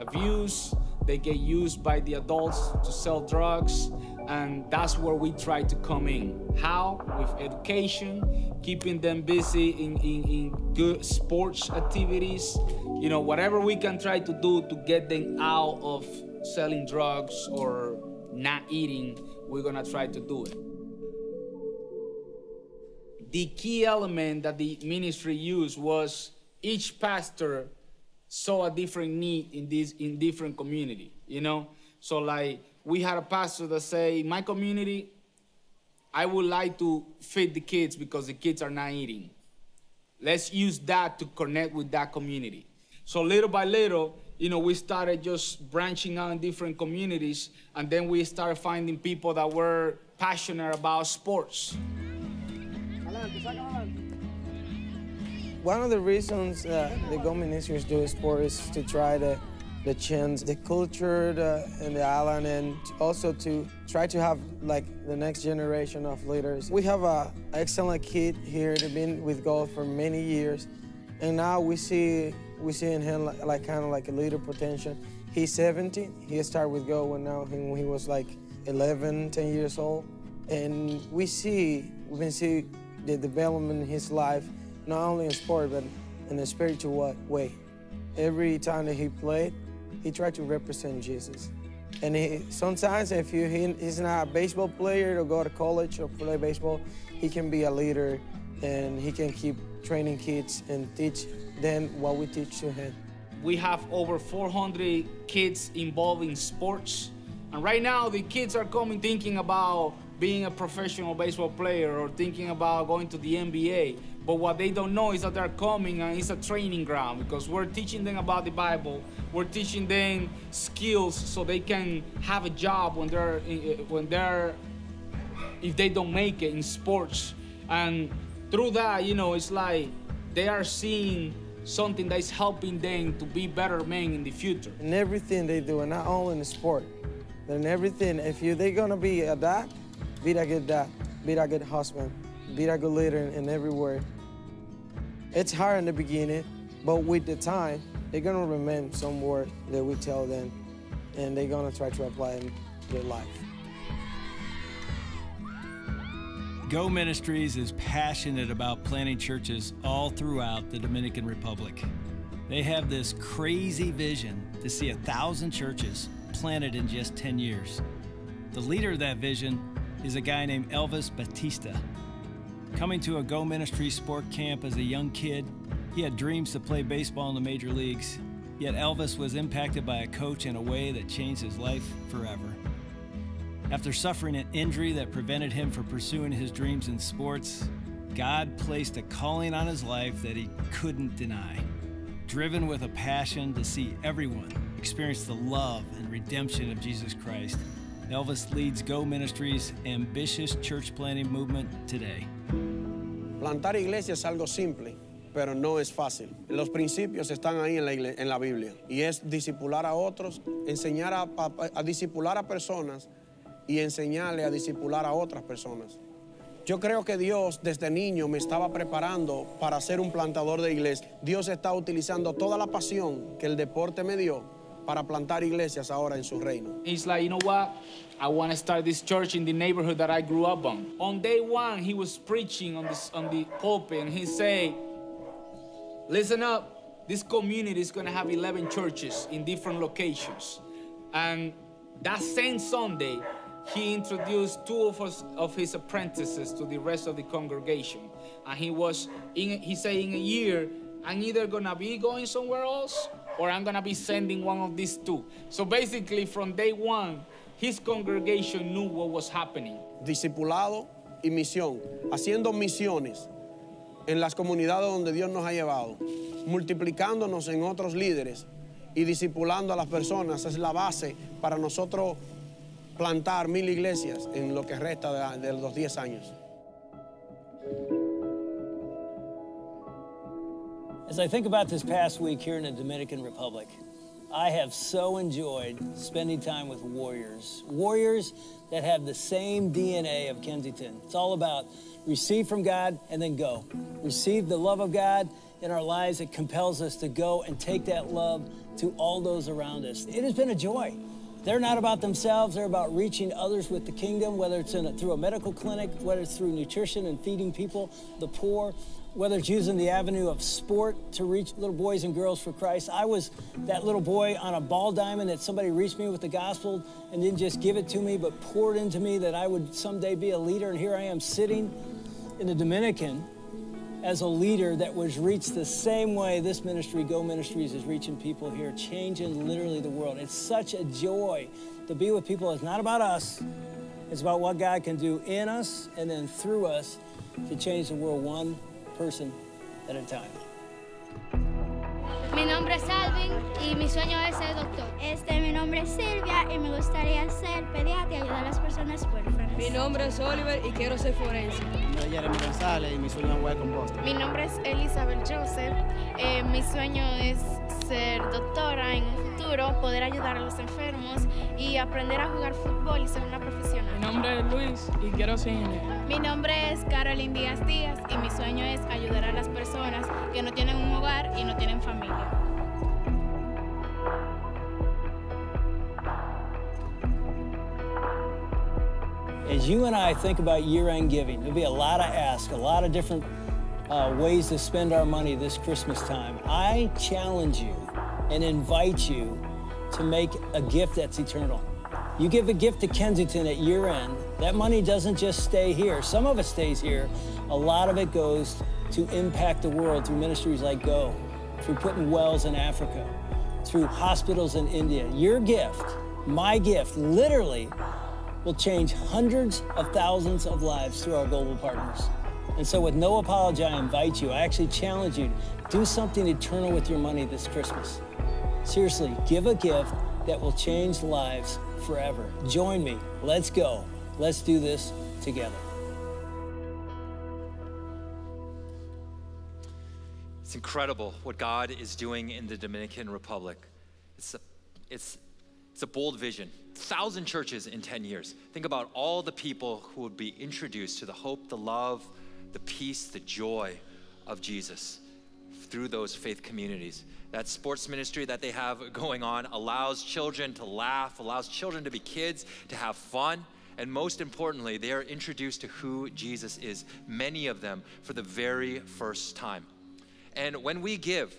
abused, they get used by the adults to sell drugs, and that's where we try to come in. How? With education, keeping them busy in good sports activities, whatever we can try to do to get them out of selling drugs or not eating, we're gonna try to do it. The key element that the ministry used was each pastor saw a different need in different community, So like, we had a pastor that say, my community, I would like to feed the kids because the kids are not eating. Let's use that to connect with that community. So little by little, we started just branching out in different communities, and then we started finding people that were passionate about sports. One of the reasons the Go Ministries do sport is to try to change the culture in the island, and also to try to have like the next generation of leaders. We have an excellent kid here that's been with Go for many years, and now we see in him like kind of like a leader potential. He's 17. He started with Go when he was like 11, 10 years old, and we can see the development in his life, not only in sport but in a spiritual way. Every time that he played, he tried to represent Jesus. And sometimes if he's not a baseball player to go to college or play baseball, he can be a leader, and he can keep training kids and teach them what we teach to him. We have over 400 kids involved in sports. And right now, the kids are coming thinking about being a professional baseball player or thinking about going to the NBA. But what they don't know is that they're coming and it's a training ground, because we're teaching them about the Bible. We're teaching them skills so they can have a job if they don't make it in sports. And through that, it's like they are seeing something that is helping them to be better men in the future. In everything they do, and not only in the sport, but in everything. If they're gonna be a dad, be a good dad, be a good husband, be a good leader in everywhere. It's hard in the beginning, but with the time, they're gonna remember some words that we tell them, and they're gonna try to apply in their life. Go Ministries is passionate about planting churches all throughout the Dominican Republic. They have this crazy vision to see 1,000 churches planted in just 10 years. The leader of that vision is a guy named Elvis Batista. Coming to a Go Ministries sport camp as a young kid, he had dreams to play baseball in the major leagues, yet Elvis was impacted by a coach in a way that changed his life forever. After suffering an injury that prevented him from pursuing his dreams in sports, God placed a calling on his life that he couldn't deny. Driven with a passion to see everyone experience the love and redemption of Jesus Christ, Elvis leads Go Ministries' ambitious church planting movement today. Plantar iglesia es algo simple, pero no es fácil. Los principios están ahí en la Biblia, y es discipular a otros, enseñar a discipular a personas y enseñarle a discipular a otras personas. Yo creo que Dios desde niño me estaba preparando para ser un plantador de iglesia. Dios está utilizando toda la pasión que el deporte me dio para plantar iglesias ahora en su reino. He's like, you know what? I want to start this church in the neighborhood that I grew up on. On day one, he was preaching on the pulpit, and he said, listen up, this community is going to have 11 churches in different locations. And that same Sunday, he introduced two of his apprentices to the rest of the congregation. And he said, in a year, I'm either gonna be going somewhere else or I'm gonna be sending one of these two. So basically, from day one, his congregation knew what was happening. Discipulado y misión, haciendo misiones en las comunidades donde Dios nos ha llevado, multiplicándonos en otros líderes y discipulando a las personas es la base para nosotros plantar 1000 iglesias en lo que resta de los 10 años. As I think about this past week here in the Dominican Republic, I have so enjoyed spending time with warriors. Warriors that have the same DNA of Kensington. It's all about receive from God and then go. Receive the love of God in our lives that compels us to go and take that love to all those around us. It has been a joy. They're not about themselves, they're about reaching others with the kingdom, whether it's through a medical clinic, whether it's through nutrition and feeding people, the poor, whether it's using the avenue of sport to reach little boys and girls for Christ. I was that little boy on a ball diamond that somebody reached me with the gospel and didn't just give it to me, but poured into me that I would someday be a leader. And here I am sitting in the Dominican as a leader that was reached the same way this ministry, Go Ministries, is reaching people here, changing literally the world. It's such a joy to be with people. It's not about us. It's about what God can do in us and then through us to change the world one person at a time. Mi nombre es Alvin y mi sueño es ser doctor. Mi nombre es Silvia y me gustaría ser pediatra y ayudar a las personas huérfanas. Mi nombre es Oliver y quiero ser forense. Mi nombre es Jeremy González y mi sueño es jugar con Boston. Mi nombre es Elizabeth Joseph. Mi sueño es ser doctora en un futuro, poder ayudar a los enfermos y aprender a jugar fútbol y ser una profesional. Mi nombre es Luis y quiero ser ingeniero. Mi nombre es Carolyn Díaz Díaz y mi sueño es ayudar a las personas que no tienen un hogar y no tienen familia. As you and I think about year-end giving, there'll be a lot of ask, a lot of different ways to spend our money this Christmas time. I challenge you and invite you to make a gift that's eternal. You give a gift to Kensington at year-end, that money doesn't just stay here. Some of it stays here. A lot of it goes to impact the world through ministries like Go, through putting wells in Africa, through hospitals in India. Your gift, my gift, literally will change hundreds of thousands of lives through our global partners. And so with no apology, I invite you, I actually challenge you, do something eternal with your money this Christmas. Seriously, give a gift that will change lives forever. Join me, let's go. Let's do this together. It's incredible what God is doing in the Dominican Republic. It's a bold vision. 1,000 churches in 10 years. Think about all the people who would be introduced to the hope, the love, the peace, the joy of Jesus through those faith communities. That sports ministry that they have going on allows children to laugh, allows children to be kids, to have fun, and most importantly, they are introduced to who Jesus is, many of them for the very first time. And when we give,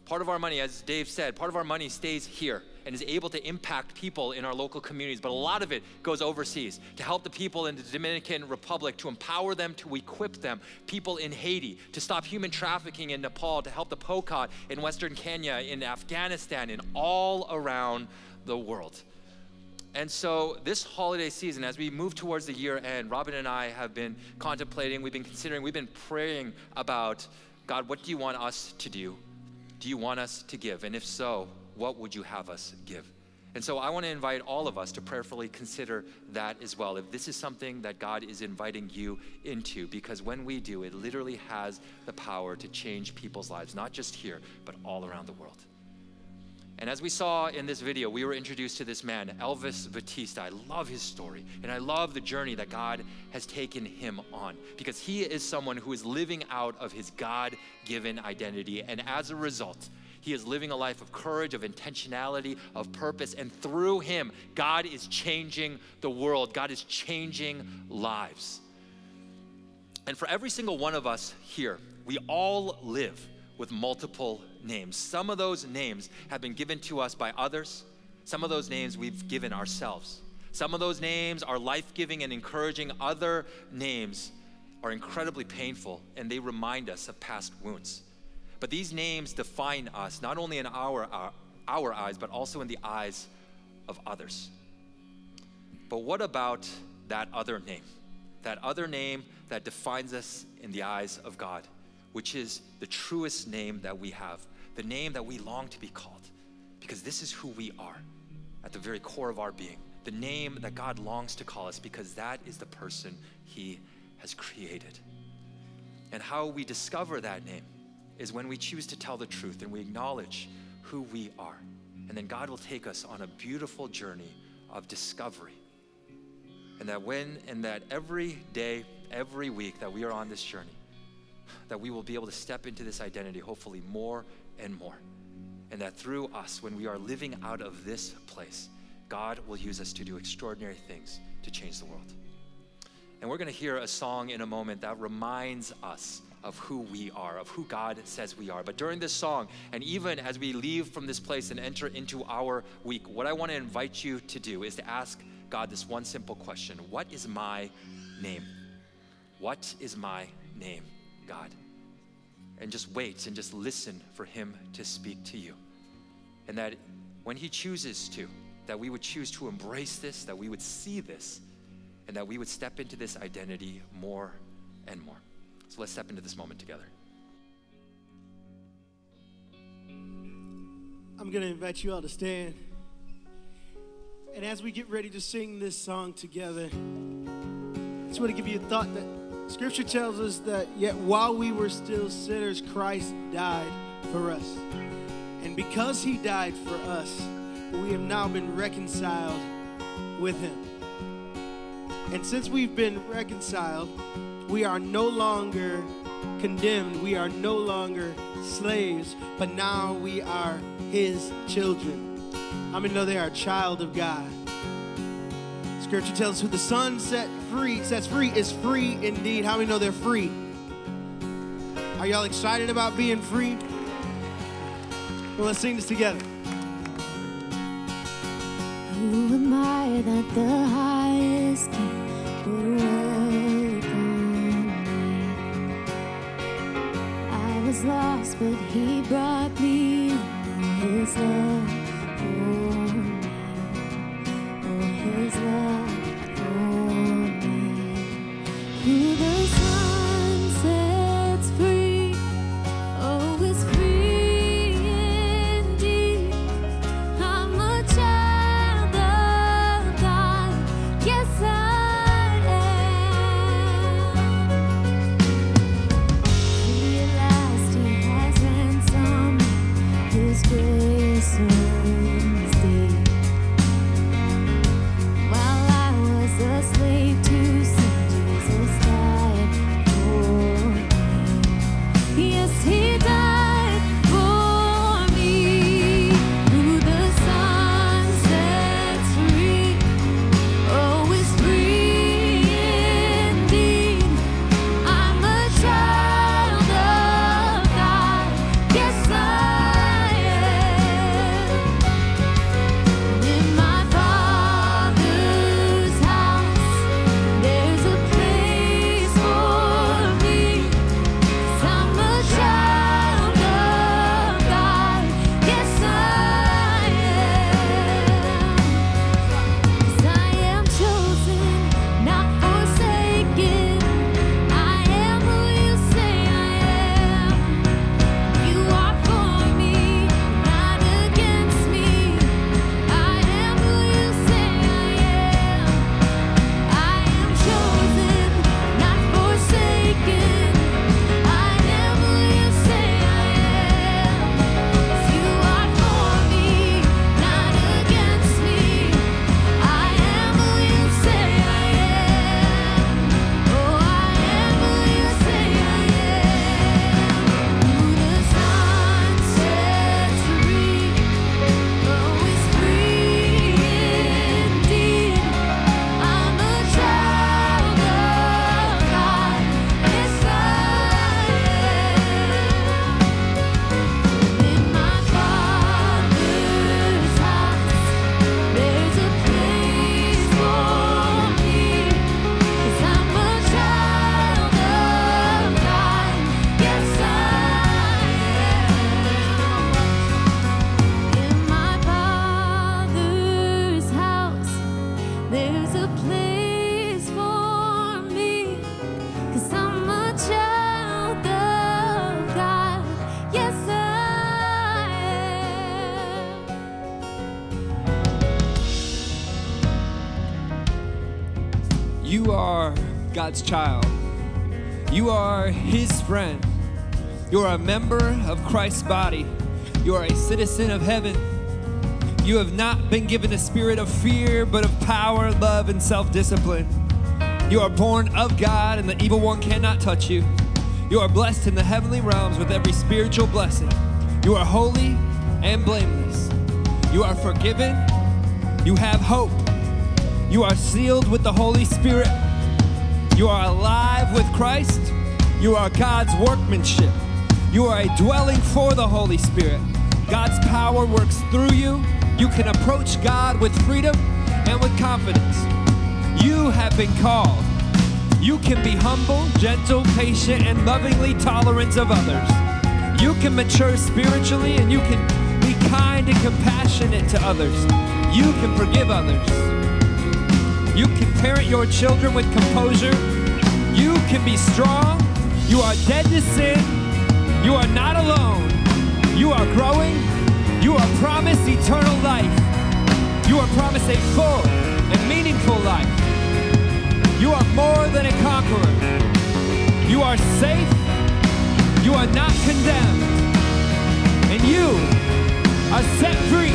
part of our money, as Dave said, part of our money stays here and is able to impact people in our local communities, but a lot of it goes overseas to help the people in the Dominican Republic, to empower them, to equip them, people in Haiti, to stop human trafficking in Nepal, to help the Pokot in Western Kenya, in Afghanistan, and all around the world. And so this holiday season, as we move towards the year end, Robin and I have been contemplating, we've been considering, we've been praying about, God, what do you want us to do? Do you want us to give? And if so, what would you have us give? And so I want to invite all of us to prayerfully consider that as well. If this is something that God is inviting you into, because when we do, it literally has the power to change people's lives, not just here, but all around the world. And as we saw in this video, we were introduced to this man, Elvis Batista. I love his story, and I love the journey that God has taken him on, because he is someone who is living out of his God-given identity, and as a result, he is living a life of courage, of intentionality, of purpose, and through him, God is changing the world. God is changing lives. And for every single one of us here, we all live with multiple names. Some of those names have been given to us by others. Some of those names we've given ourselves. Some of those names are life-giving and encouraging. Other names are incredibly painful, and they remind us of past wounds. But these names define us, not only in our eyes, but also in the eyes of others. But what about that other name? That other name that defines us in the eyes of God, which is the truest name that we have, the name that we long to be called, because this is who we are at the very core of our being, the name that God longs to call us, because that is the person he has created. And how we discover that name is when we choose to tell the truth and we acknowledge who we are. And then God will take us on a beautiful journey of discovery. And that every day, every week that we are on this journey, that we will be able to step into this identity, hopefully more and more. And that through us, when we are living out of this place, God will use us to do extraordinary things to change the world. And we're gonna hear a song in a moment that reminds us of who we are, of who God says we are. But during this song, and even as we leave from this place and enter into our week, what I wanna invite you to do is to ask God this one simple question: what is my name? What is my name, God? And just wait and just listen for him to speak to you. And that when he chooses to, that we would choose to embrace this, that we would see this, and that we would step into this identity more and more. So let's step into this moment together. I'm gonna invite you all to stand. And as we get ready to sing this song together, I just want to give you a thought that Scripture tells us that yet while we were still sinners, Christ died for us. And because he died for us, we have now been reconciled with him. And since we've been reconciled, we are no longer condemned. We are no longer slaves, but now we are his children. How many know they are a child of God? Scripture tells us who the Son sets free is free indeed. How many know they're free? Are y'all excited about being free? Well, let's sing this together. Who am I that the highest King would welcome me? I was lost, but he brought me into his love for me. Oh, his love for me. Who the Son sets free, oh, is free indeed. I'm a child of God, yes I am. Free at last, he has ransomed, his grace earns deep. You are God's child. You are His friend. You are a member of Christ's body. You are a citizen of heaven. You have not been given a spirit of fear, but of power, love, and self-discipline. You are born of God, and the evil one cannot touch you. You are blessed in the heavenly realms with every spiritual blessing. You are holy and blameless. You are forgiven. You have hope. You are sealed with the Holy Spirit. You are alive with Christ. You are God's workmanship. You are a dwelling for the Holy Spirit. God's power works through you. You can approach God with freedom and with confidence. You have been called. You can be humble, gentle, patient, and lovingly tolerant of others. You can mature spiritually, and you can be kind and compassionate to others. You can forgive others. You can parent your children with composure. You can be strong. You are dead to sin. You are not alone. You are growing. You are promised eternal life. You are promised a full and meaningful life. You are more than a conqueror. You are safe. You are not condemned. And you are set free.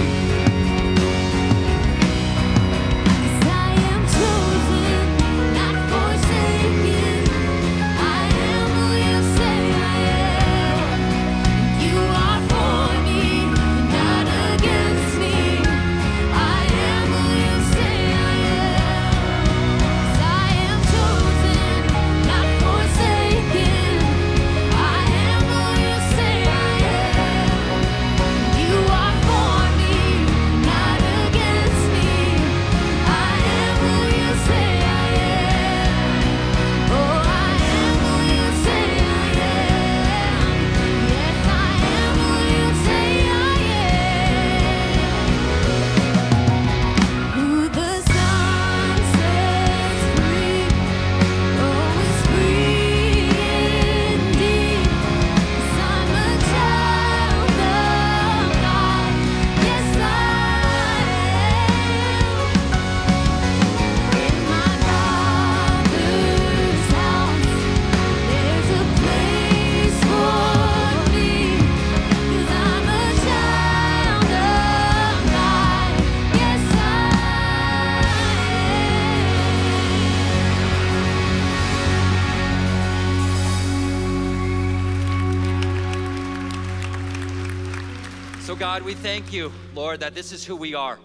God, we thank you, Lord, that this is who we are,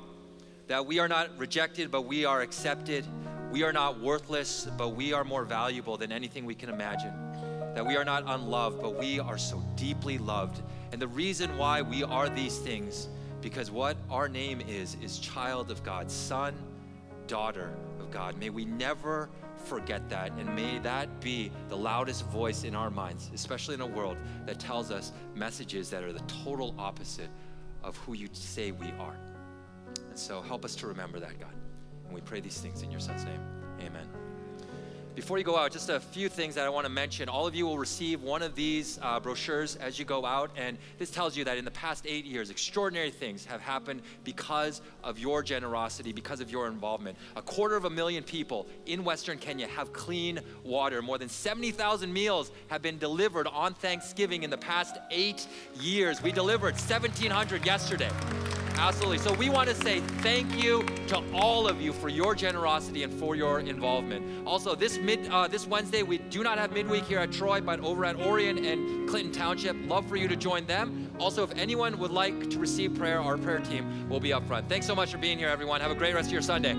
that we are not rejected, but we are accepted. We are not worthless, but we are more valuable than anything we can imagine, that we are not unloved, but we are so deeply loved. And the reason why we are these things, because what our name is child of God, son, daughter of God. May we never forget that, and may that be the loudest voice in our minds, especially in a world that tells us messages that are the total opposite of who you say we are. And so help us to remember that, God. And we pray these things in your son's name. Amen. Before you go out, just a few things that I want to mention. All of you will receive one of these brochures as you go out, and this tells you that in the past 8 years, extraordinary things have happened because of your generosity, because of your involvement. 250,000 people in Western Kenya have clean water. More than 70,000 meals have been delivered on Thanksgiving in the past 8 years. We delivered 1,700 yesterday. Absolutely. So we want to say thank you to all of you for your generosity and for your involvement. Also, this Wednesday, we do not have midweek here at Troy, but over at Orion and Clinton Township. Love for you to join them. Also, if anyone would like to receive prayer, our prayer team will be up front. Thanks so much for being here, everyone. Have a great rest of your Sunday.